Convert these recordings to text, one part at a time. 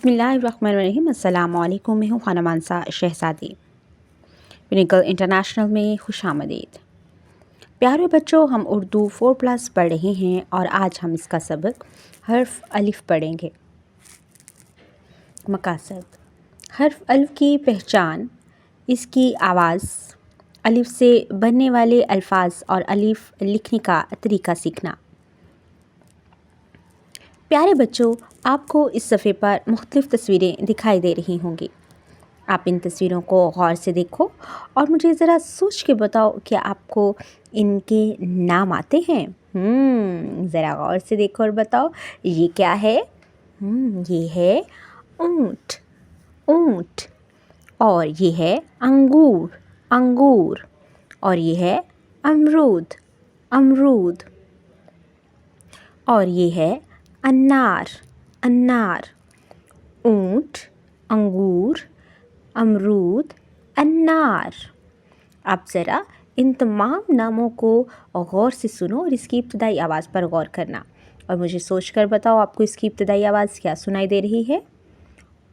बिस्मिल्लाहिर्रहमानिर्रहीम। अस्सलाम वालेकुम। मैं हूँ खाना मानसा शहज़ादी। पिनिकल इंटरनेशनल में खुशामदीद। प्यारे बच्चों, हम उर्दू 4+ पढ़ रहे हैं और आज हम इसका सबक हर्फ अलिफ पढ़ेंगे। मकासद। हर्फ अलिफ की पहचान, इसकी आवाज़, अलिफ से बनने वाले अल्फाज और अलिफ लिखने का तरीका सीखना। प्यारे बच्चों, आपको इस सफ़े पर मुख्तलिफ़ तस्वीरें दिखाई दे रही होंगी। आप इन तस्वीरों को गौर से देखो और मुझे ज़रा सोच के बताओ कि आपको इनके नाम आते हैं। ज़रा गौर से देखो और बताओ ये क्या है। ये है ऊँट, ऊँट। और ये है अंगूर, अंगूर। और ये है अमरूद, अमरूद। और ये है अनार, अनार। ऊँट, अंगूर, अमरूद, अनार। आप ज़रा इन तमाम नामों को गौर से सुनो और इसकी इब्तदाई आवाज़ पर गौर करना और मुझे सोचकर बताओ आपको इसकी इब्तदाई आवाज़ क्या सुनाई दे रही है।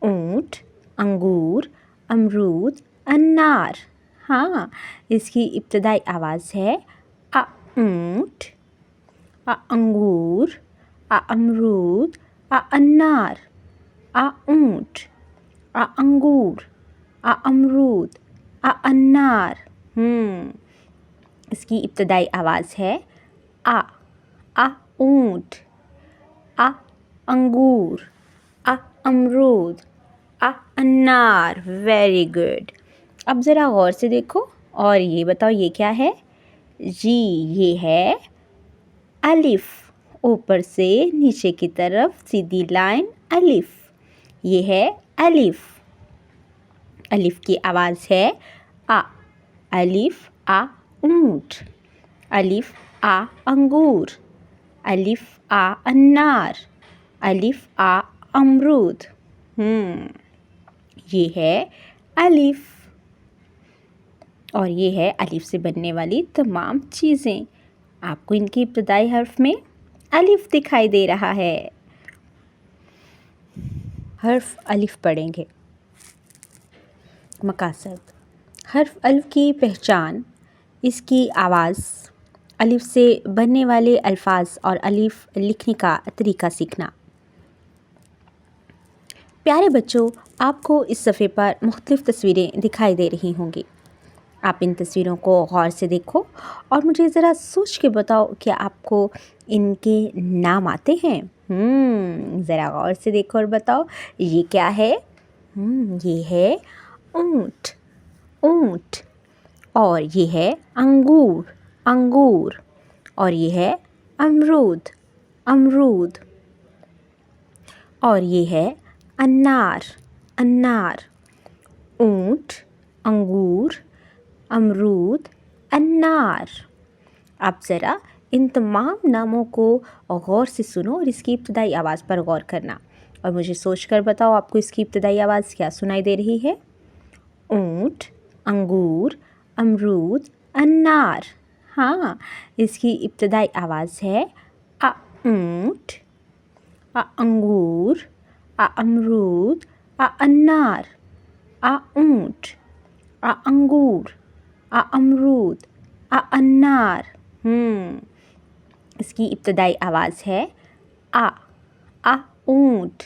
ऊँट, अंगूर, अमरूद, अनार। हाँ, इसकी इब्तदाई आवाज़ है आ ऊँट, आ अंगूर, आ अमरूद, आ अनार। आ ऊँट, आ अंगूर, आ अमरूद, आ अनार। इसकी इब्तदाई आवाज़ है आ ऊँट, आ अंगूर, आ अमरूद, आ अनार। Very good. अब ज़रा गौर से देखो और ये बताओ ये क्या है। जी, ये है अलिफ। ऊपर से नीचे की तरफ सीधी लाइन अलिफ। ये है अलिफ। अलिफ की आवाज़ है आ। अलिफ आ ऊँट, अलिफ आ अंगूर, अलिफ आ अनार, अलिफ आ अमरूद। ये है अलिफ। और ये है अलिफ से बनने वाली तमाम चीज़ें। आपको इनकी इब्तदाई हर्फ में अलिफ दिखाई दे रहा है। हर्फ अलिफ पढ़ेंगे। मकासद। हर्फ अलिफ की पहचान, इसकी आवाज़, अलिफ से बनने वाले अल्फाज और अलिफ लिखने का तरीका सीखना। प्यारे बच्चों, आपको इस सफ़े पर मुख्तलिफ़ तस्वीरें दिखाई दे रही होंगी। आप इन तस्वीरों को गौर से देखो और मुझे ज़रा सोच के बताओ कि आपको इनके नाम आते हैं। ज़रा गौर से देखो और बताओ ये क्या है। ये है ऊँट, ऊँट। और ये है अंगूर, अंगूर। और ये है अमरूद, अमरूद। और ये है अनार, अनार। ऊँट, अंगूर, अमरूद, अनार। आप ज़रा इन तमाम नामों को गौर से सुनो और इसकी इब्तदाई आवाज़ पर गौर करना और मुझे सोचकर बताओ आपको इसकी इब्तदाई आवाज़ क्या सुनाई दे रही है। ऊँट, अंगूर, अमरूद, अनार। हाँ, इसकी इब्तदाई आवाज़ है आ ऊँट, आ अंगूर, आ अमरूद, आ अनार। आ ऊँट, आ अंगूर, आ अमरूद, आ अनार। इसकी इब्तदाई आवाज़ है आ ऊँट,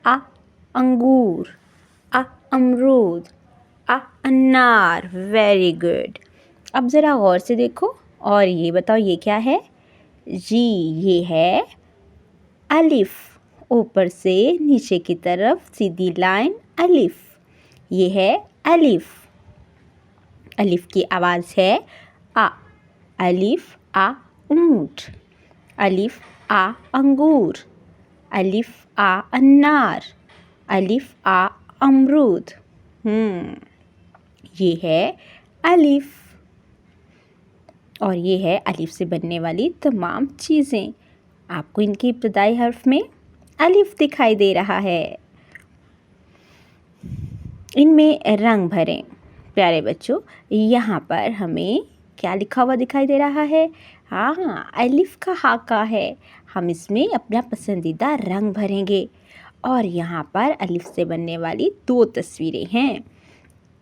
आ अंगूर, आ अमरूद, आ अनार। Very good. अब ज़रा गौर से देखो और ये बताओ ये क्या है। जी, ये है अलिफ। ऊपर से नीचे की तरफ सीधी लाइन अलिफ। ये है अलिफ। अलिफ की आवाज़ है आ। अलिफ आ ऊँट, अलिफ आ अंगूर, अलिफ आ अनार, अलिफ आ अमरूद। ये है अलिफ। और ये है अलिफ से बनने वाली तमाम चीज़ें। आपको इनकी इब्तदाई हर्फ में अलिफ दिखाई दे रहा है। इनमें रंग भरें। प्यारे बच्चों, यहाँ पर हमें क्या लिखा हुआ दिखाई दे रहा है। हाँ, अलिफ का हाका है। हम इसमें अपना पसंदीदा रंग भरेंगे और यहाँ पर अलिफ से बनने वाली 2 तस्वीरें हैं।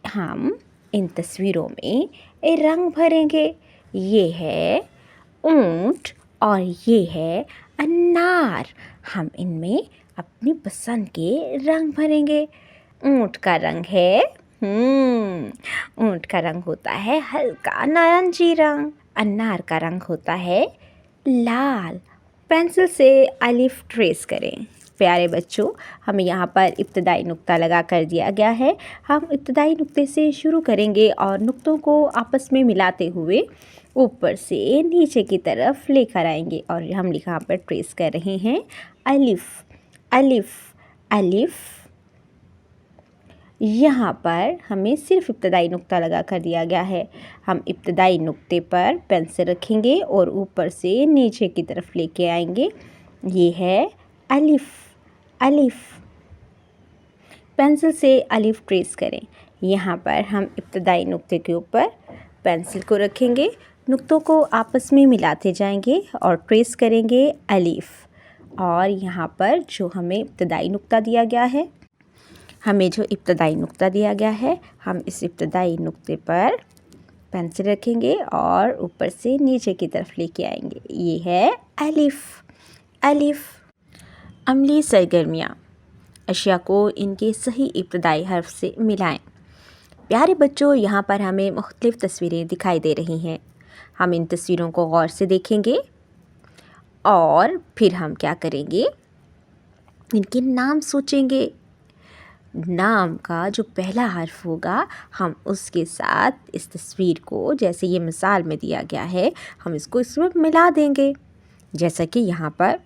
हम इन तस्वीरों में रंग भरेंगे। ये है ऊंट और ये है अनार। हम इनमें अपनी पसंद के रंग भरेंगे। ऊंट का रंग है ऊंट का रंग होता है हल्का नारंगी रंग। अनार का रंग होता है लाल। पेंसिल से अलिफ ट्रेस करें। प्यारे बच्चों, हमें यहाँ पर इब्तदाई नुक्ता लगा कर दिया गया है। हम इब्तदाई नुक्ते से शुरू करेंगे और नुक्तों को आपस में मिलाते हुए ऊपर से नीचे की तरफ लेकर आएंगे। और हम यहाँ पर ट्रेस कर रहे हैं अलिफ अलिफ अलिफ। यहाँ पर हमें सिर्फ इब्तदाई नुक्ता लगा कर दिया गया है। हम इब्तदाई नुक्ते पर पेंसिल रखेंगे और ऊपर से नीचे की तरफ लेके आएंगे। ये है अलिफ अलिफ। पेंसिल से अलिफ ट्रेस करें। यहाँ पर हम इब्तदाई नुक्ते के ऊपर पेंसिल को रखेंगे, नुक्तों को आपस में मिलाते जाएंगे और ट्रेस करेंगे अलिफ। और यहाँ पर जो हमें इब्तदाई नुक्ता दिया गया है, हम इस इब्तदाई नुक्ते पर पेंसिल रखेंगे और ऊपर से नीचे की तरफ लेके आएंगे। ये है अलिफ अलिफ। अमली सरगर्मियाँ, अशिया को इनके सही इब्तदाई हर्फ से मिलाएं। प्यारे बच्चों, यहाँ पर हमें मुख्तलिफ़ तस्वीरें दिखाई दे रही हैं। हम इन तस्वीरों को गौर से देखेंगे और फिर हम क्या करेंगे, इनके नाम सोचेंगे। नाम का जो पहला हर्फ होगा, हम उसके साथ इस तस्वीर को, जैसे ये मिसाल में दिया गया है, हम इसको इसमें मिला देंगे। जैसा कि यहाँ पर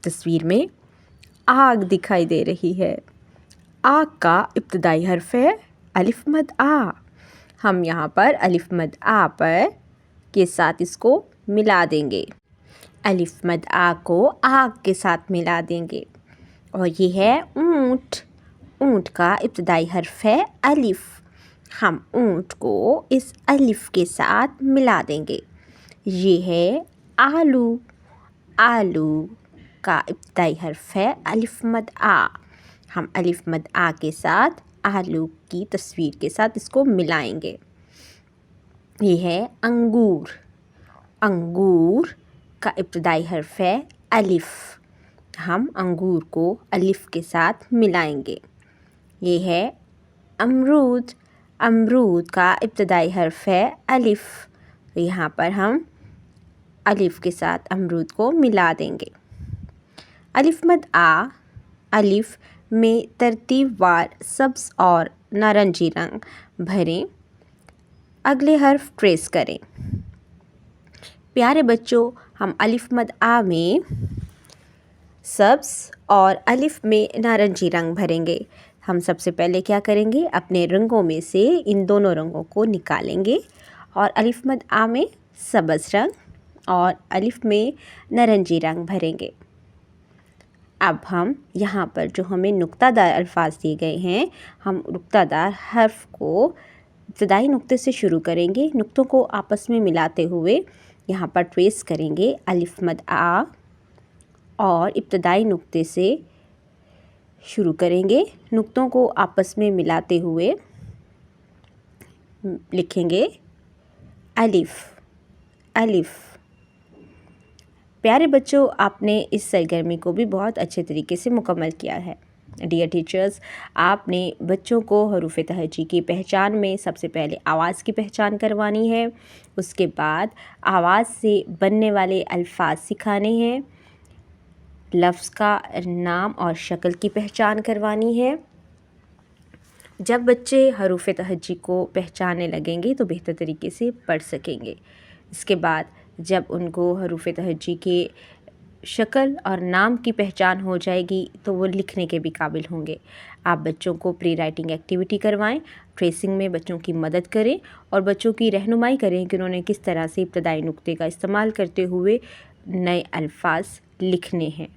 तस्वीर में आग दिखाई दे रही है। आग का इब्तदाई हर्फ है अलिफ मद आ। हम यहाँ पर अलिफ मद आ पर के साथ इसको मिला देंगे। अलिफ मद आ को आग के साथ मिला देंगे। और ये है ऊंट। ऊंट का इब्तदाई हर्फ है अलिफ। हम ऊंट को इस अलिफ के साथ मिला देंगे। ये है आलू। आलू का इब्तदाई हर्फ है अलिफ मद आ। हम अलिफ मद आ के साथ आलू की तस्वीर के साथ इसको मिलाएंगे। ये है अंगूर। अंगूर का इब्तदाई हर्फ है अलिफ। हम अंगूर को अलिफ के साथ मिलाएंगे। ये है अमरूद। अमरूद का इब्तदाई हर्फ है अलिफ। यहाँ पर हम अलिफ के साथ अमरूद को मिला देंगे। अलिफ मद आ, अलिफ में तरतीबवार सब्ज़ और नारंगी रंग भरें। अगले हर्फ ट्रेस करें। प्यारे बच्चों, हम अलिफ मद आ में सब्ज़ और अलिफ में नारंगी रंग भरेंगे। हम सबसे पहले क्या करेंगे, अपने रंगों में से इन दोनों रंगों को निकालेंगे और अलिफ मद आ में सब्ज़ रंग और अलिफ में नारंगी रंग भरेंगे। अब हम यहाँ पर जो हमें नुक्तादार अल्फाज दिए गए हैं, हम नुक्तादार हर्फ को इब्तदाई नुक्ते से शुरू करेंगे। नुक्तों को आपस में मिलाते हुए यहाँ पर ट्रेस करेंगे अलिफ मद आ और इब्तदाई नुक्ते से शुरू करेंगे। नुक्तों को आपस में मिलाते हुए लिखेंगे अलिफ अलिफ। प्यारे बच्चों, आपने इस सरगर्मी को भी बहुत अच्छे तरीके से मुकम्मल किया है। डियर टीचर्स, आपने बच्चों को हरूफ तहजी की पहचान में सबसे पहले आवाज़ की पहचान करवानी है, उसके बाद आवाज़ से बनने वाले अल्फाज सिखाने हैं, लफ्ज़ का नाम और शक्ल की पहचान करवानी है। जब बच्चे हरूफ तहजी को पहचानने लगेंगे तो बेहतर तरीके से पढ़ सकेंगे। इसके बाद जब उनको हरूफ तहजी के शक्ल और नाम की पहचान हो जाएगी तो वो लिखने के भी काबिल होंगे। आप बच्चों को प्री राइटिंग एक्टिविटी करवाएं, ट्रेसिंग में बच्चों की मदद करें और बच्चों की रहनुमाई करें कि उन्होंने किस तरह से इब्तदाई नुक्ते का इस्तेमाल करते हुए नए अल्फाज लिखने हैं।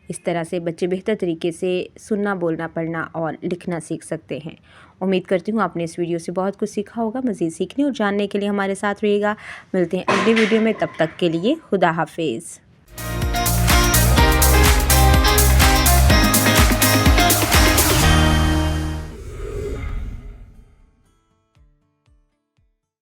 इस तरह से बच्चे बेहतर तरीके से सुनना, बोलना, पढ़ना और लिखना सीख सकते हैं। उम्मीद करती हूँ आपने इस वीडियो से बहुत कुछ सीखा होगा। मज़ीद सीखने और जानने के लिए हमारे साथ रहिएगा। मिलते हैं अगली वीडियो में, तब तक के लिए खुदा हाफिज़।